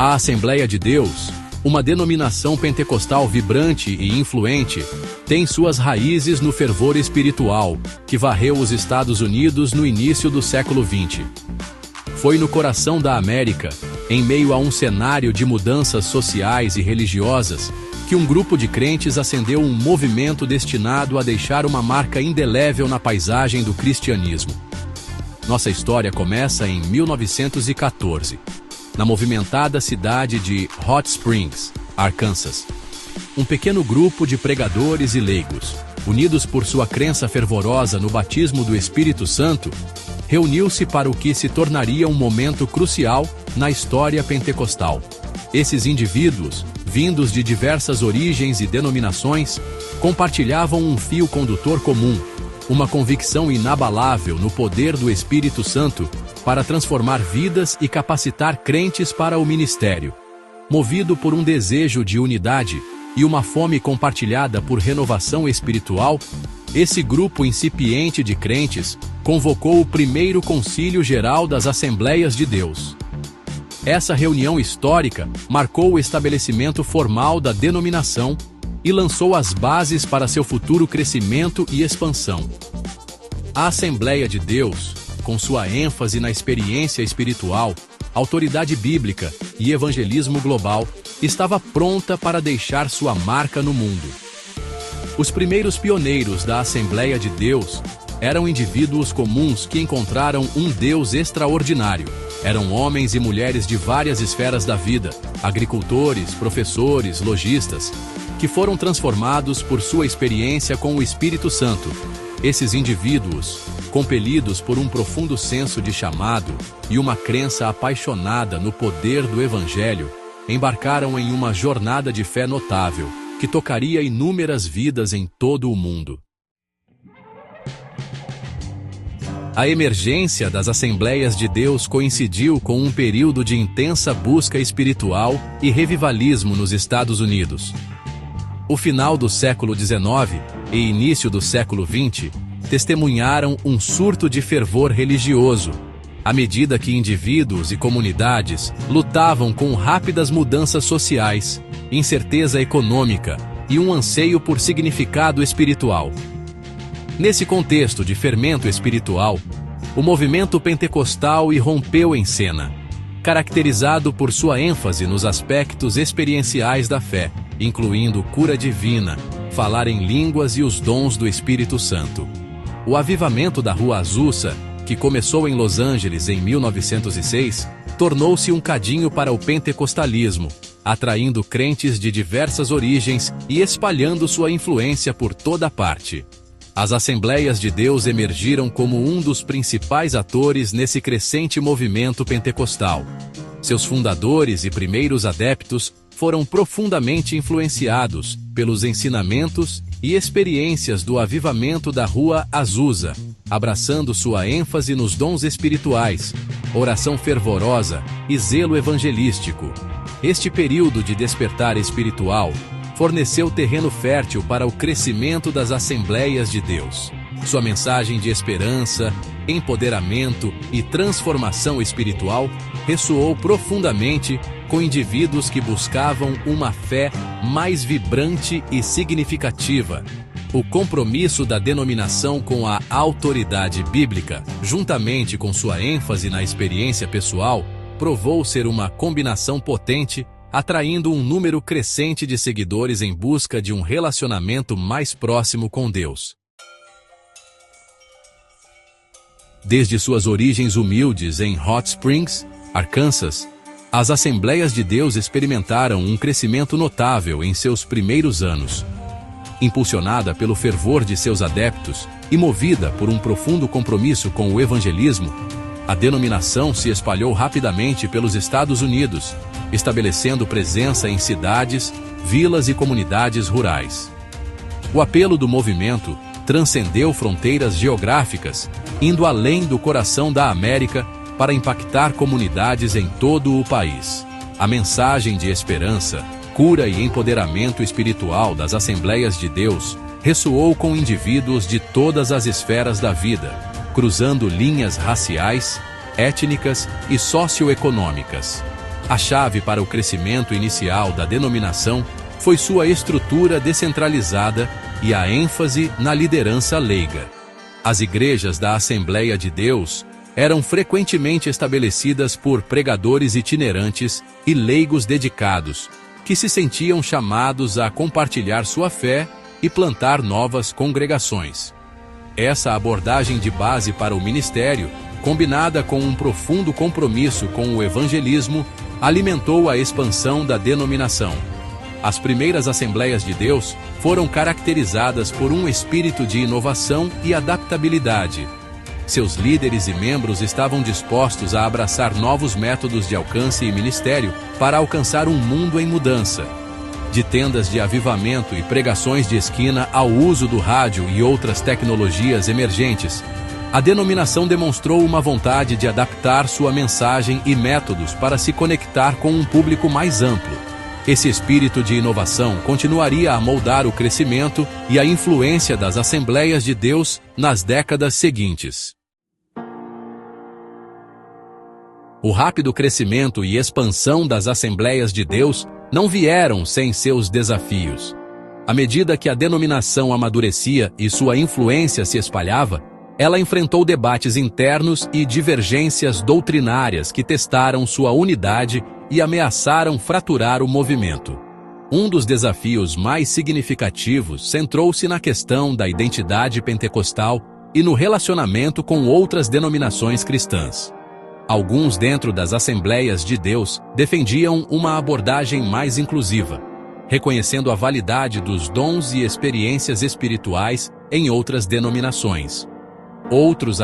A Assembleia de Deus, uma denominação pentecostal vibrante e influente, tem suas raízes no fervor espiritual que varreu os Estados Unidos no início do século XX. Foi no coração da América, em meio a um cenário de mudanças sociais e religiosas, que um grupo de crentes acendeu um movimento destinado a deixar uma marca indelével na paisagem do cristianismo. Nossa história começa em 1914, na movimentada cidade de Hot Springs, Arkansas. Um pequeno grupo de pregadores e leigos, unidos por sua crença fervorosa no batismo do Espírito Santo, reuniu-se para o que se tornaria um momento crucial na história pentecostal. Esses indivíduos, vindos de diversas origens e denominações, compartilhavam um fio condutor comum, uma convicção inabalável no poder do Espírito Santo para transformar vidas e capacitar crentes para o ministério. Movido por um desejo de unidade e uma fome compartilhada por renovação espiritual, esse grupo incipiente de crentes convocou o primeiro Concílio Geral das Assembleias de Deus. Essa reunião histórica marcou o estabelecimento formal da denominação e lançou as bases para seu futuro crescimento e expansão. A Assembleia de Deus, com sua ênfase na experiência espiritual, autoridade bíblica e evangelismo global, estava pronta para deixar sua marca no mundo. Os primeiros pioneiros da Assembleia de Deus eram indivíduos comuns que encontraram um Deus extraordinário. Eram homens e mulheres de várias esferas da vida, agricultores, professores, lojistas, que foram transformados por sua experiência com o Espírito Santo. Esses indivíduos, compelidos por um profundo senso de chamado e uma crença apaixonada no poder do Evangelho, embarcaram em uma jornada de fé notável, que tocaria inúmeras vidas em todo o mundo. A emergência das Assembleias de Deus coincidiu com um período de intensa busca espiritual e revivalismo nos Estados Unidos. O final do século XIX e início do século XX testemunharam um surto de fervor religioso, à medida que indivíduos e comunidades lutavam com rápidas mudanças sociais, incerteza econômica e um anseio por significado espiritual. Nesse contexto de fermento espiritual, o movimento pentecostal irrompeu em cena, caracterizado por sua ênfase nos aspectos experienciais da fé, incluindo cura divina, falar em línguas e os dons do Espírito Santo. O avivamento da Rua Azusa, que começou em Los Angeles em 1906, tornou-se um cadinho para o pentecostalismo, atraindo crentes de diversas origens e espalhando sua influência por toda parte. As Assembleias de Deus emergiram como um dos principais atores nesse crescente movimento pentecostal. Seus fundadores e primeiros adeptos foram profundamente influenciados pelos ensinamentos e experiências do avivamento da Rua Azusa, abraçando sua ênfase nos dons espirituais, oração fervorosa e zelo evangelístico. Este período de despertar espiritual forneceu terreno fértil para o crescimento das Assembleias de Deus. Sua mensagem de esperança, empoderamento e transformação espiritual ressoou profundamente com indivíduos que buscavam uma fé mais vibrante e significativa. O compromisso da denominação com a autoridade bíblica, juntamente com sua ênfase na experiência pessoal, provou ser uma combinação potente, atraindo um número crescente de seguidores em busca de um relacionamento mais próximo com Deus. Desde suas origens humildes em Hot Springs, Arkansas, as Assembleias de Deus experimentaram um crescimento notável em seus primeiros anos. Impulsionada pelo fervor de seus adeptos e movida por um profundo compromisso com o evangelismo, a denominação se espalhou rapidamente pelos Estados Unidos, estabelecendo presença em cidades, vilas e comunidades rurais. O apelo do movimento transcendeu fronteiras geográficas, indo além do coração da América para impactar comunidades em todo o país. A mensagem de esperança, cura e empoderamento espiritual das Assembleias de Deus ressoou com indivíduos de todas as esferas da vida, cruzando linhas raciais, étnicas e socioeconômicas. A chave para o crescimento inicial da denominação foi sua estrutura descentralizada e a ênfase na liderança leiga. As igrejas da Assembleia de Deus eram frequentemente estabelecidas por pregadores itinerantes e leigos dedicados, que se sentiam chamados a compartilhar sua fé e plantar novas congregações. Essa abordagem de base para o ministério, combinada com um profundo compromisso com o evangelismo, alimentou a expansão da denominação. As primeiras Assembleias de Deus foram caracterizadas por um espírito de inovação e adaptabilidade. Seus líderes e membros estavam dispostos a abraçar novos métodos de alcance e ministério para alcançar um mundo em mudança. De tendas de avivamento e pregações de esquina ao uso do rádio e outras tecnologias emergentes, a denominação demonstrou uma vontade de adaptar sua mensagem e métodos para se conectar com um público mais amplo. Esse espírito de inovação continuaria a moldar o crescimento e a influência das Assembleias de Deus nas décadas seguintes. O rápido crescimento e expansão das Assembleias de Deus não vieram sem seus desafios. À medida que a denominação amadurecia e sua influência se espalhava, ela enfrentou debates internos e divergências doutrinárias que testaram sua unidade e ameaçaram fraturar o movimento. Um dos desafios mais significativos centrou-se na questão da identidade pentecostal e no relacionamento com outras denominações cristãs. Alguns dentro das Assembleias de Deus defendiam uma abordagem mais inclusiva, reconhecendo a validade dos dons e experiências espirituais em outras denominações. Outros